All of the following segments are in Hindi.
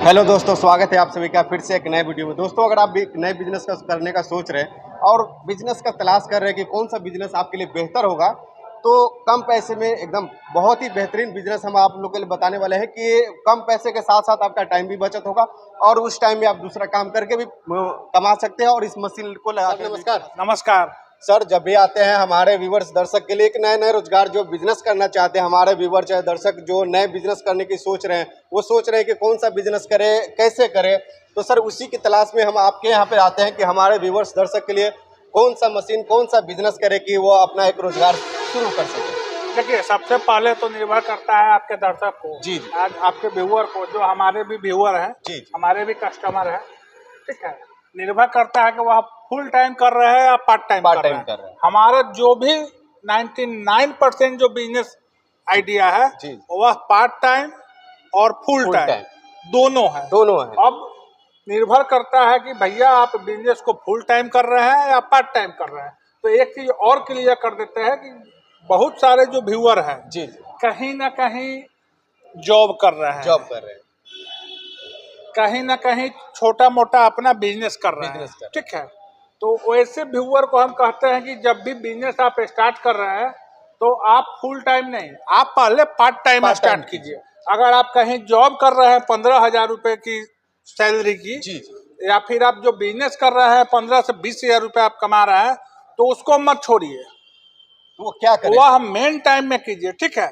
हेलो दोस्तों, स्वागत है आप सभी का फिर से एक नए वीडियो में। दोस्तों, अगर आप भी नए बिजनेस का करने का सोच रहे हैं और बिजनेस का तलाश कर रहे हैं कि कौन सा बिजनेस आपके लिए बेहतर होगा, तो कम पैसे में एकदम बहुत ही बेहतरीन बिजनेस हम आप लोग के लिए बताने वाले हैं कि कम पैसे के साथ साथ आपका टाइम भी बचत होगा और उस टाइम में आप दूसरा काम करके भी कमा सकते हैं और इस मशीन को लगा। नमस्कार। नमस्कार सर, जब भी आते हैं हमारे व्यूवर्स दर्शक के लिए एक नए नए रोजगार जो बिजनेस करना चाहते हैं, हमारे व्यूवर चाहे दर्शक जो नए बिजनेस करने की सोच रहे हैं, वो सोच रहे हैं कि कौन सा बिजनेस करें, कैसे करें, तो सर उसी की तलाश में हम आपके यहाँ पे आते हैं कि हमारे व्यूवर्स दर्शक के लिए कौन सा मशीन, कौन सा बिजनेस करे कि वो अपना एक रोजगार शुरू कर सके। देखिए, सबसे पहले तो निर्भर करता है आपके दर्शक को, जी। आज आपके व्यूअर को, जो हमारे भी व्यूअर हैं, जी। हमारे भी कस्टमर हैं, ठीक है। निर्भर करता है कि वह फुल टाइम कर रहे हैं या पार्ट टाइम कर रहे हैं। हमारा जो भी 99% जो बिजनेस आइडिया है वह पार्ट टाइम और फुल टाइम दोनों है। अब निर्भर करता है कि भैया आप बिजनेस को फुल टाइम कर रहे हैं या पार्ट टाइम कर रहे हैं। तो एक चीज और क्लियर कर देते हैं कि बहुत सारे जो व्यूअर हैं जी, कहीं ना कहीं जॉब कर रहे हैं, कहीं ना कहीं छोटा मोटा अपना बिजनेस कर रहे हैं, ठीक है। तो वैसे व्यूअर को हम कहते हैं कि जब भी बिजनेस आप स्टार्ट कर रहे हैं तो आप फुल टाइम नहीं, आप पहले पार्ट टाइम स्टार्ट कीजिए। अगर आप कहीं जॉब कर रहे हैं 15,000 रुपए की सैलरी की, या फिर आप जो बिजनेस कर रहे हैं 15 से 20,000 रुपए आप कमा रहे हैं, तो उसको मत छोड़िए, वो क्या करें? वह मेन टाइम में कीजिए, ठीक है।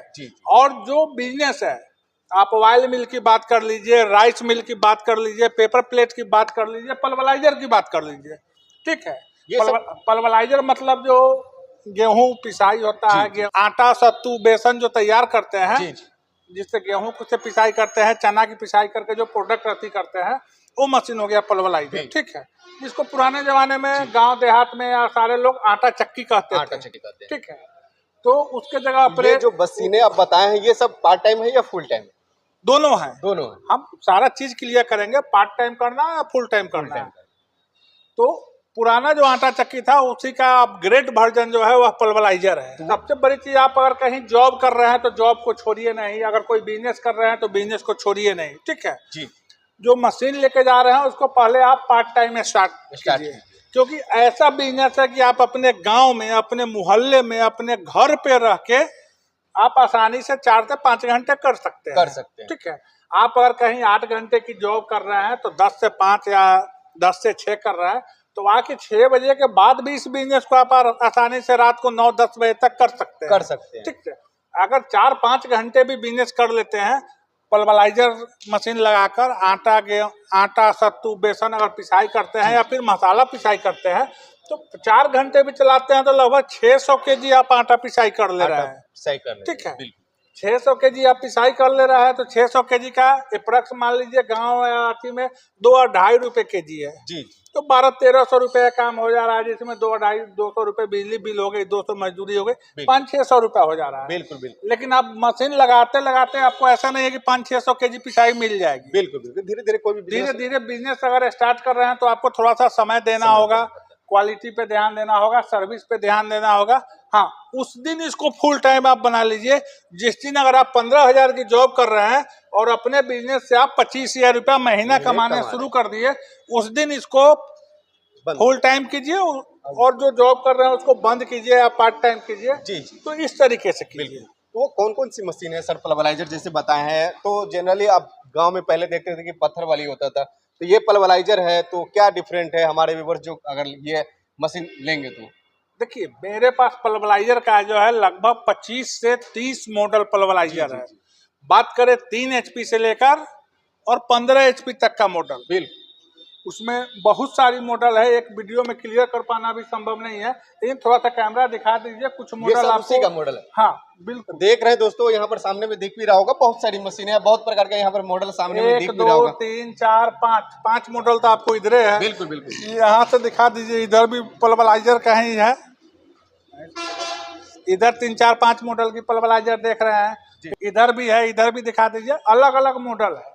और जो बिजनेस है, आप ऑयल मिल की बात कर लीजिए, राइस मिल की बात कर लीजिए, पेपर प्लेट की बात कर लीजिए, पल्वराइजर की बात कर लीजिए, ठीक है। पल्वराइजर मतलब जो गेहूं पिसाई होता है, आटा सत्तू बेसन जो तैयार करते हैं, जिससे गेहूं से पिसाई करते हैं, चना की पिसाई करके जो प्रोडक्ट अथी करते हैं, वो मशीन हो गया पल्वराइजर, ठीक है। जिसको पुराने जमाने में गांव देहात में या सारे लोग आटा चक्की कहते थे, ठीक है। तो उसके जगह पर ये जो मशीनें आप बताए हैं, ये सब पार्ट टाइम है या फुल टाइम? दोनों है। हम सारा चीज क्लियर करेंगे, पार्ट टाइम करना है या फुल टाइम करना है। तो पुराना जो आटा चक्की था उसी का अपग्रेड वर्जन जो है वह पल्वराइजर है। सबसे बड़ी चीज, आप अगर कहीं जॉब कर रहे हैं तो जॉब को छोड़िए नहीं, अगर कोई बिजनेस कर रहे हैं तो बिजनेस को छोड़िए नहीं, ठीक है जी। जो मशीन लेके जा रहे हैं उसको पहले आप पार्ट टाइम में स्टार्ट कीजिए, क्योंकि ऐसा बिजनेस है कि आप अपने गांव में, अपने मोहल्ले में, अपने घर पे रह के आप आसानी से 4 से 5 घंटे कर सकते हैं, ठीक है। आप अगर कहीं 8 घंटे की जॉब कर रहे हैं तो 10 से 5 या 10 से 6 कर रहे हैं, तो आके 6 बजे के बाद भी इस बिजनेस को आप आसानी से रात को 9-10 बजे तक कर सकते हैं, ठीक है। अगर 4-5 घंटे भी बिजनेस कर लेते हैं, पल्वराइजर मशीन लगाकर आटा सत्तू बेसन अगर पिसाई करते हैं या फिर मसाला पिसाई करते हैं, तो 4 घंटे भी चलाते हैं तो लगभग 600 केजी आप आटा पिसाई कर ले रहे हैं, ठीक है। 600 केजी आप पिसाई कर ले रहा है तो 600 केजी का अप्रॉक्स मान लीजिए गांव या अथी में 2-2.5 रुपए केजी है जी। तो 1200-1300 रुपए का काम हो जा रहा है, जिसमें 200 रुपए बिजली बिल हो गई, 200 मजदूरी हो गई, 500-600 रुपए हो जा रहा है। बिल्कुल। लेकिन आप मशीन लगाते लगाते आपको ऐसा नहीं है कि 500-600 केजी पिसाई मिल जाएगी। बिल्कुल। धीरे-धीरे बिजनेस अगर स्टार्ट कर रहे हैं तो आपको थोड़ा सा समय देना होगा, क्वालिटी पे ध्यान देना होगा, सर्विस पे ध्यान देना होगा। हाँ, उस दिन इसको फुल टाइम आप बना लीजिए। जिस दिन अगर आप 15,000 की जॉब कर रहे हैं और अपने बिजनेस से आप 25,000 रुपया महीना कमाने शुरू कर दिए, उस दिन इसको फुल टाइम कीजिए और जो जॉब कर रहे हैं उसको बंद कीजिए या पार्ट टाइम कीजिए जी। तो इस तरीके से कीजिए। तो कौन कौन सी मशीन है सर? पल्वराइजर जैसे बताए हैं, तो जनरली आप गांव में पहले देखते थे कि पत्थर वाली होता था, तो ये पल्वराइजर है, तो क्या डिफरेंट है? हमारे व्यूअर्स जो अगर ये मशीन लेंगे तो देखिए, मेरे पास पल्वराइजर का जो है लगभग 25 से 30 मॉडल पल्वराइजर है। बात करें 3 HP से लेकर और 15 HP तक का मॉडल, उसमें बहुत सारी मॉडल है। एक वीडियो में क्लियर कर पाना भी संभव नहीं है, लेकिन थोड़ा सा कैमरा दिखा दीजिए। कुछ मॉडल उसी का मॉडल है। हाँ बिल्कुल, देख रहे हैं दोस्तों, यहाँ पर सामने में दिख भी रहा होगा, बहुत सारी मशीनें हैं, बहुत प्रकार के यहाँ पर मॉडल सामने में दिख भी रहा होगा। 1 2 3 4 5 मॉडल तो आपको इधर है। बिल्कुल। यहाँ से दिखा दीजिए, इधर भी पल्वराइजर का ही है, इधर 3 4 5 मॉडल की पल्वराइजर देख रहे हैं, इधर भी है, इधर भी दिखा दीजिए। अलग अलग मॉडल है,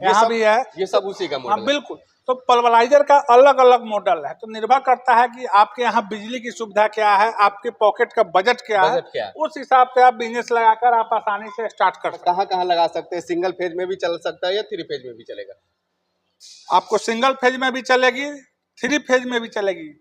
यहाँ भी है। ये सब उसी का मॉडल है। बिल्कुल। तो पल्वराइजर का अलग अलग मॉडल है, तो निर्भर करता है कि आपके यहाँ बिजली की सुविधा क्या है, आपके पॉकेट का बजट क्या है, उस हिसाब से आप बिजनेस लगाकर आप आसानी से स्टार्ट कर सकते हैं। कहाँ कहाँ लगा सकते हैं? सिंगल फेज में भी चल सकता है या 3 फेज में भी चलेगा? आपको सिंगल फेज में भी चलेगी, 3 फेज में भी चलेगी।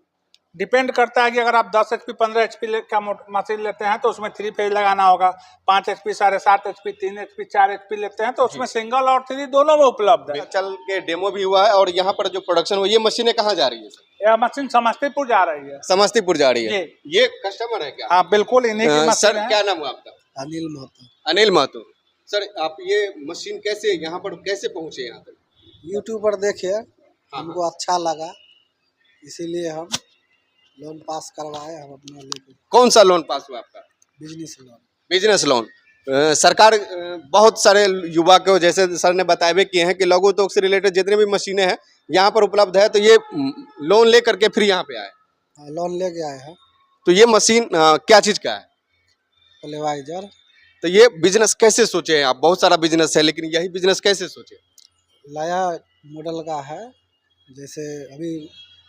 डिपेंड करता है कि अगर आप 10 HP 15 HP का मशीन लेते हैं तो उसमें 3 फेज लगाना होगा, 5 HP 7.5 HP 3 HP 4 HP लेते हैं तो उसमें सिंगल और 3 दोनों में उपलब्ध है। चल के डेमो भी हुआ है और यहाँ पर जो प्रोडक्शन हुआ, ये मशीनें कहाँ जा रही है? यह मशीन समस्तीपुर जा रही है। समस्तीपुर जा रही है। ये कस्टमर है क्या? हाँ बिल्कुल, इन्हीं की मशीन सर है। क्या नाम हुआ आपका? अनिल महतो। अनिल महतो। सर आप ये मशीन कैसे यहाँ पर कैसे पहुँचे यहाँ तक? यूट्यूब पर देखे, हमको अच्छा लगा, इसीलिए हम लोन पास करवाए, हम अपना लेके। कौन सा लोन पास हुआ आपका? Business loan. Business loan. सरकार बहुत सारे युवा को, जैसे सर ने बताए भी किए हैं कि लघु उद्योग से रिलेटेड जितने भी मशीनें हैं यहाँ पर उपलब्ध है, तो ये लोन ले करके फिर यहाँ पे आए। हाँ, लोन लेके आए हैं। तो ये मशीन क्या चीज़ का है? पल्वराइजर। तो ये बिजनेस कैसे सोचे हैं आप? बहुत सारा बिजनेस है, लेकिन यही बिजनेस कैसे सोचे? नया मॉडल का है, जैसे अभी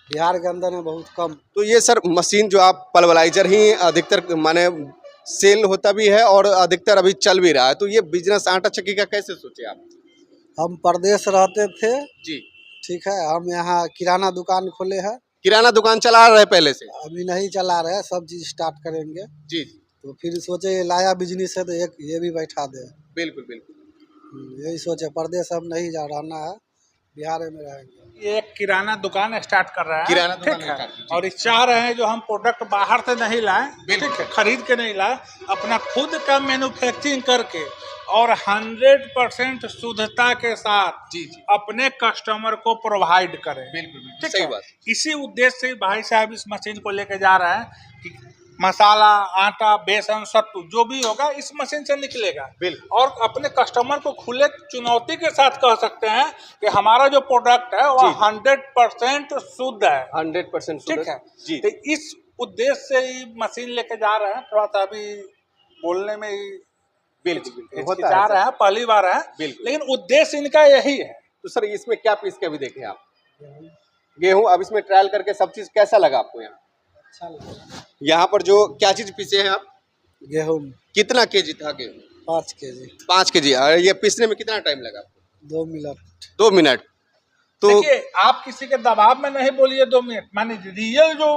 बिहार के अंदर में बहुत कम। तो ये सर मशीन जो आप पल्वराइजर ही अधिकतर माने सेल होता भी है और अधिकतर अभी चल भी रहा है, तो ये बिजनेस आटा चक्की का कैसे सोचे आप? हम परदेश रहते थे जी। ठीक है, हम यहाँ किराना दुकान खोले हैं। किराना दुकान चला रहे पहले से? अभी नहीं चला रहे, सब चीज स्टार्ट करेंगे। जी। तो फिर सोचे ये नया बिजनेस है तो एक ये भी बैठा दे। बिल्कुल बिल्कुल। यही सोचे, परदेश हम नहीं जा रहना है, बिहार में रहेंगे। ये एक किराना दुकान स्टार्ट कर रहा है, किराना ठीक दुकान है, और इस चाह रहे हैं जो हम प्रोडक्ट बाहर से नहीं लाए, ठीक है, खरीद के नहीं लाए, अपना खुद का मैन्युफैक्चरिंग करके और 100% शुद्धता के साथ जी। अपने कस्टमर को प्रोवाइड करें। बिल्कुल ठीक सही है? बात। इसी उद्देश्य से भाई साहब इस मशीन को लेके जा रहे हैं कि मसाला, आटा, बेसन, सत्तू जो भी होगा इस मशीन से निकलेगा। और अपने कस्टमर को खुले चुनौती के साथ कह सकते हैं कि हमारा जो प्रोडक्ट है वो 100% शुद्ध है। 100% शुद्ध, ठीक है जी। तो इस उद्देश्य से ही मशीन लेके जा रहे हैं। थोड़ा सा अभी बोलने में ही हिचकिचा रहे हैं, पहली बार है, लेकिन उद्देश्य इनका यही है। तो सर इसमें क्या पीस के अभी देखें आप? गेहूं। अब इसमें ट्रायल करके सब चीज कैसा लगा आपको? यहाँ अच्छा लगा। यहाँ पर जो क्या चीज पीसे हैं आप? गेहूँ। कितना केजी था गेहूं? 5 केजी। 5 केजी। और ये पीसने में कितना टाइम लगा आपको? 2 मिनट। 2 मिनट। तो देखिए, आप किसी के दबाव में नहीं बोलिए 2 मिनट, माने रियल जो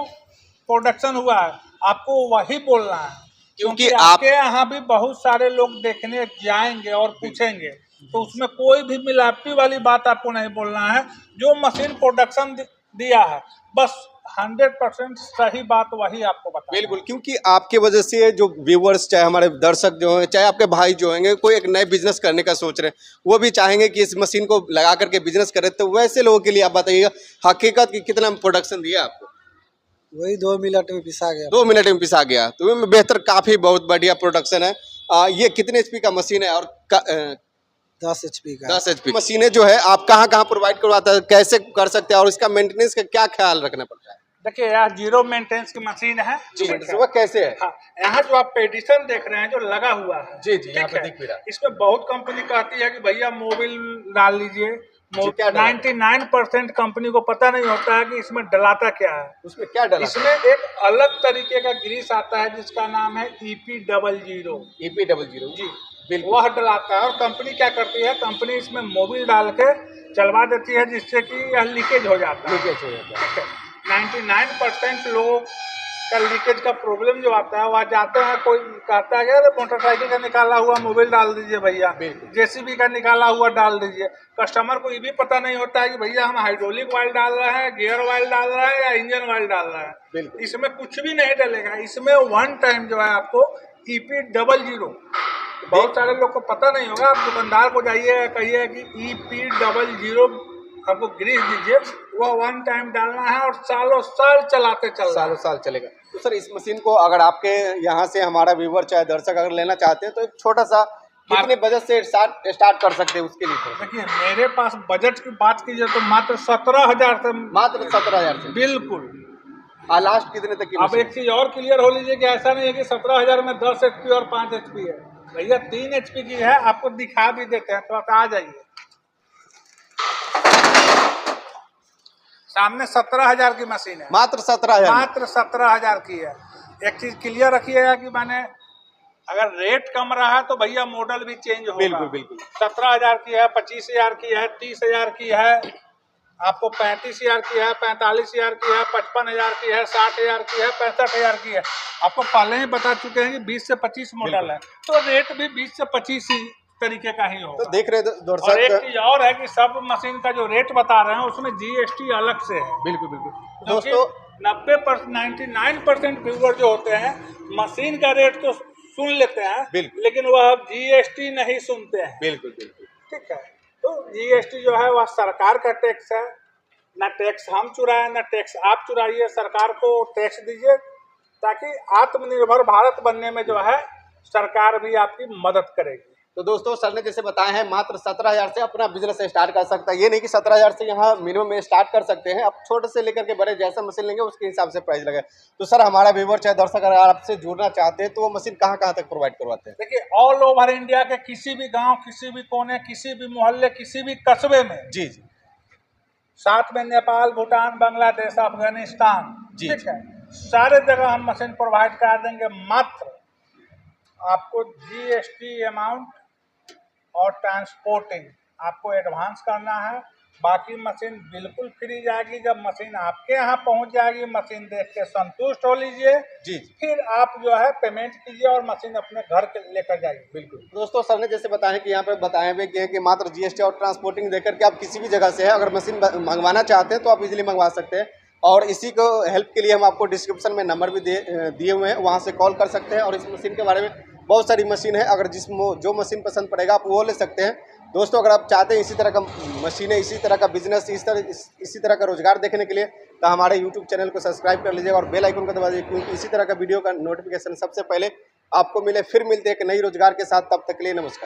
प्रोडक्शन हुआ है आपको वही बोलना है, क्योंकि आपके यहाँ भी बहुत सारे लोग देखने जाएंगे और पूछेंगे, तो उसमें कोई भी मिलावटी वाली बात आपको नहीं बोलना है। जो मशीन प्रोडक्शन दिया है बस 100% सही बात वही आपको बता। बिल्कुल, क्योंकि आपके वजह से जो व्यूवर्स, चाहे हमारे दर्शक जो हैं, चाहे आपके भाई जो होंगे, कोई एक नए बिजनेस करने का सोच रहे हैं, वो भी चाहेंगे कि इस मशीन को लगा करके बिजनेस करें, तो वैसे लोगों के लिए आप बताइएगा हकीकत की कितना प्रोडक्शन दिया आपको? वही 2 मिनट में पिसा गया। 2 मिनट में पिसा गया, तो बेहतर, काफी बहुत बढ़िया प्रोडक्शन है। ये कितने HP का मशीन है? और 10 HP का। 10 HP मशीनें जो है आप कहाँ कहाँ प्रोवाइड करवाता है, कैसे कर सकते हैं और इसका मेंटेनेंस का क्या ख्याल रखना पड़ता है? देखिए, यह 0 मेंटेनेंस की मशीन है। वो कैसे है? हाँ, यहाँ जो आप पेडिशन देख रहे हैं जो लगा हुआ है, जी जी, यहाँ पे दिख भी रहा है। इसमें बहुत कंपनी कहती है कि भैया मोबिल डाल लीजिए। 99% कंपनी को पता नहीं होता है कि इसमें डलाता क्या है। उसमें क्या डला? इसमें एक अलग तरीके का ग्रीस आता है जिसका नाम है EP00। EP00 जी, वह डलाता है। और कंपनी क्या करती है, कंपनी इसमें मोबिल डाल के चलवा देती है जिससे कि यह लीकेज हो जाता है। ठीक है, 99% लोगों का लीकेज का प्रॉब्लम जो आता है, वह जाते हैं, कोई कहता है अरे मोटरसाइकिल का निकाला हुआ मोबिल डाल दीजिए भैया, JCB का निकाला हुआ डाल दीजिए। कस्टमर को ये भी पता नहीं होता है कि भैया हम हाइड्रोलिक ऑयल डाल रहे हैं, गियर ऑयल डाल रहे हैं या इंजन ऑयल डाल रहे हैं। इसमें कुछ भी नहीं डलेगा। इसमें 1 टाइम जो है आपको EP00, बहुत सारे लोग को पता नहीं होगा। आप दुकानदार को जाइए, कहिए कि EP00 आपको ग्रीस दीजिए, वह 1 टाइम डालना है और सालों साल चलाते सालों साल चलेगा। तो सर इस मशीन को अगर आपके यहाँ से हमारा व्यूवर चाहे दर्शक अगर लेना चाहते हैं तो एक छोटा सा कितने बजट से स्टार्ट कर सकते हैं उसके लिए? देखिए, मेरे पास बजट की बात कीजिए तो मात्र 17,000 से। मात्र 17,000 से? बिल्कुल। लास्ट कितने तक की? अब एक चीज और क्लियर हो लीजिए कि ऐसा नहीं है कि 17,000 में 10 HP और 5 HP है भैया, 3 HP की है। आपको दिखा भी देते हैं, तो आप आ जाइए। सामने 17,000 की मशीन है, मात्र 17,000। मात्र 17,000 की है। एक चीज क्लियर रखिएगा कि मैंने अगर रेट कम रहा तो भैया मॉडल भी चेंज होगा। बिल्कुल बिल्कुल। 17,000 की है, 25,000 की है, 30,000 की है, आपको 35,000 की है, 45,000 की है, 55,000 की है, 60,000 की है, 65,000 की है। आपको पहले ही बता चुके हैं कि 20 से 25 मॉडल है, तो रेट भी 20 से 25 ही तरीके का ही होगा। तो देख रहे और एक दर्शक, चीज और है कि सब मशीन का जो रेट बता रहे हैं उसमें जीएसटी अलग से है। बिल्कुल बिल्कुल दोस्तों दोस्तों, 90% 99% व्यूअर जो होते हैं मशीन का रेट तो सुन लेते हैं, बिल्कुल। लेकिन वह जीएसटी नहीं सुनते हैं। बिल्कुल बिल्कुल। ठीक है, तो जीएसटी जो है वह सरकार का टैक्स है, ना टैक्स हम चुराएं ना टैक्स आप चुराइए, सरकार को टैक्स दीजिए ताकि आत्मनिर्भर भारत बनने में जो है सरकार भी आपकी मदद करेगी। तो दोस्तों, सर ने जैसे बताया है मात्र 17,000 से अपना बिजनेस स्टार्ट कर सकता है। ये नहीं कि 17,000 से यहाँ मिनिमम में स्टार्ट कर सकते हैं, आप छोटे से लेकर के बड़े जैसा मशीन लेंगे उसके हिसाब से प्राइस लगे। तो सर, हमारा व्यूअर चाहे दर्शक अगर आपसे जुड़ना चाहते हैं तो वो मशीन कहाँ कहाँ तक प्रोवाइड करवाते हैं? देखिए, ऑल ओवर इंडिया के किसी भी गांव, किसी भी कोने, किसी भी मोहल्ले, किसी भी कस्बे में, जी जी साथ में नेपाल, भूटान, बांग्लादेश, अफगानिस्तान, जी, ठीक है, सारे जगह हम मशीन प्रोवाइड करा देंगे। मात्र आपको जीएसटी अमाउंट और ट्रांसपोर्टिंग आपको एडवांस करना है, बाकी मशीन बिल्कुल फ्री जाएगी। जब मशीन आपके यहाँ पहुँच जाएगी, मशीन देख के संतुष्ट हो लीजिए, जी फिर आप जो है पेमेंट कीजिए और मशीन अपने घर के लेकर जाइए। बिल्कुल। दोस्तों, सर ने जैसे बताया कि यहाँ पे बताए हुए कि मात्र जीएसटी और ट्रांसपोर्टिंग देकर के आप किसी भी जगह से है अगर मशीन मंगवाना चाहते हैं तो आप इजीली मंगवा सकते हैं। और इसी को हेल्प के लिए हम आपको डिस्क्रिप्शन में नंबर भी दिए हुए हैं, वहाँ से कॉल कर सकते हैं। और इस मशीन के बारे में बहुत सारी मशीन है, अगर जो मशीन पसंद पड़ेगा आप वो ले सकते हैं। दोस्तों, अगर आप चाहते हैं इसी तरह का मशीनें, इसी तरह का बिजनेस, इसी तरह का रोजगार देखने के लिए तो हमारे यूट्यूब चैनल को सब्सक्राइब कर लीजिएगा और बेल आइकन को दबा दीजिए, क्योंकि इसी तरह का वीडियो का नोटिफिकेशन सबसे पहले आपको मिले। फिर मिलते हैं एक नई रोजगार के साथ, तब तक के लिए नमस्कार।